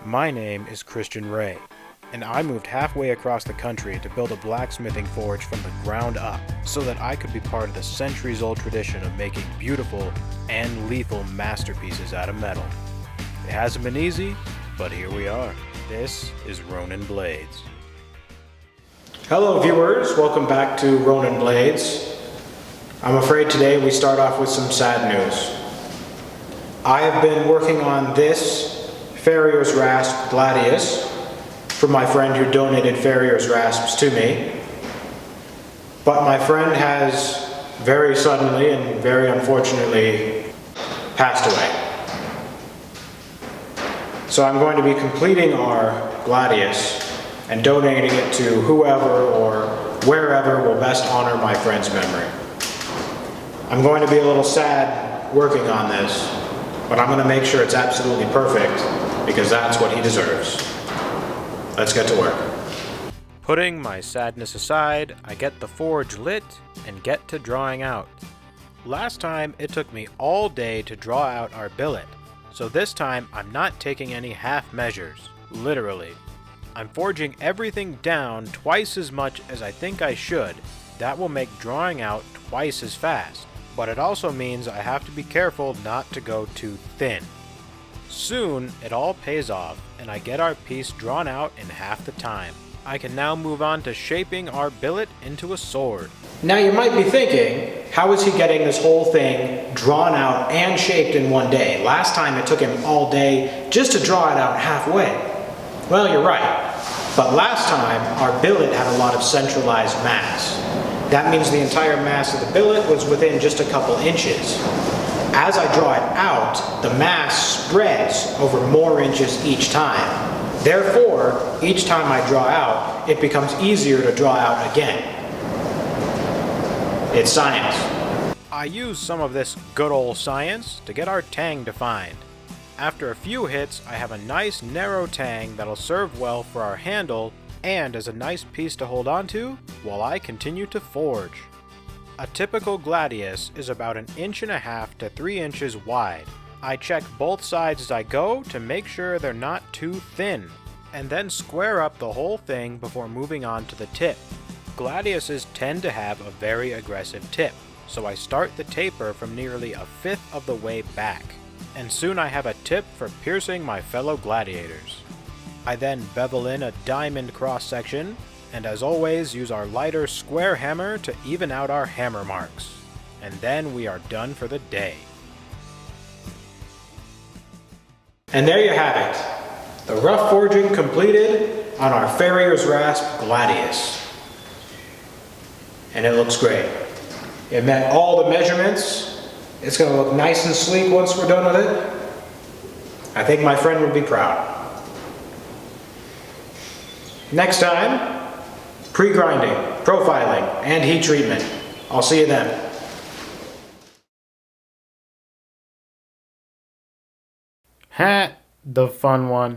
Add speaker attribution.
Speaker 1: My name is Christian Ray, and I moved halfway across the country to build a blacksmithing forge from the ground up so that I could be part of the centuries-old tradition of making beautiful and lethal masterpieces out of metal. It hasn't been easy, but here we are. This is Ronin Blades. Hello viewers, welcome back to Ronin Blades. I'm afraid today we start off with some sad news. I have been working on this farrier's rasp Gladius from my friend who donated farrier's rasps to me. But my friend has very suddenly and very unfortunately passed away. So I'm going to be completing our Gladius and donating it to whoever or wherever will best honor my friend's memory. I'm going to be a little sad working on this, but I'm going to make sure it's absolutely perfect because that's what he deserves. Let's get to work. Putting my sadness aside, I get the forge lit and get to drawing out. Last time it took me all day to draw out our billet, so this time I'm not taking any half measures, literally. I'm forging everything down twice as much as I think I should. That will make drawing out twice as fast, but it also means I have to be careful not to go too thin. Soon, it all pays off, and I get our piece drawn out in half the time. I can now move on to shaping our billet into a sword. Now you might be thinking, how is he getting this whole thing drawn out and shaped in one day? Last time it took him all day just to draw it out halfway. Well, you're right. But last time, our billet had a lot of centralized mass. That means the entire mass of the billet was within just a couple inches. As I draw it out, the mass spreads over more inches each time. Therefore, each time I draw out, it becomes easier to draw out again. It's science. I use some of this good old science to get our tang defined. After a few hits, I have a nice narrow tang that'll serve well for our handle and as a nice piece to hold onto while I continue to forge. A typical Gladius is about 1.5 to 3 inches wide. I check both sides as I go to make sure they're not too thin, and then square up the whole thing before moving on to the tip. Gladiuses tend to have a very aggressive tip, so I start the taper from nearly 1/5 of the way back, and soon I have a tip for piercing my fellow gladiators. I then bevel in a diamond cross-section, and as always use our lighter square hammer to even out our hammer marks. And then we are done for the day. And there you have it. The rough forging completed on our farrier's rasp Gladius. And it looks great. It met all the measurements. It's going to look nice and sleek once we're done with it. I think my friend would be proud. Next time, pre-grinding, profiling, and heat treatment. I'll see you then. Ha! The fun one.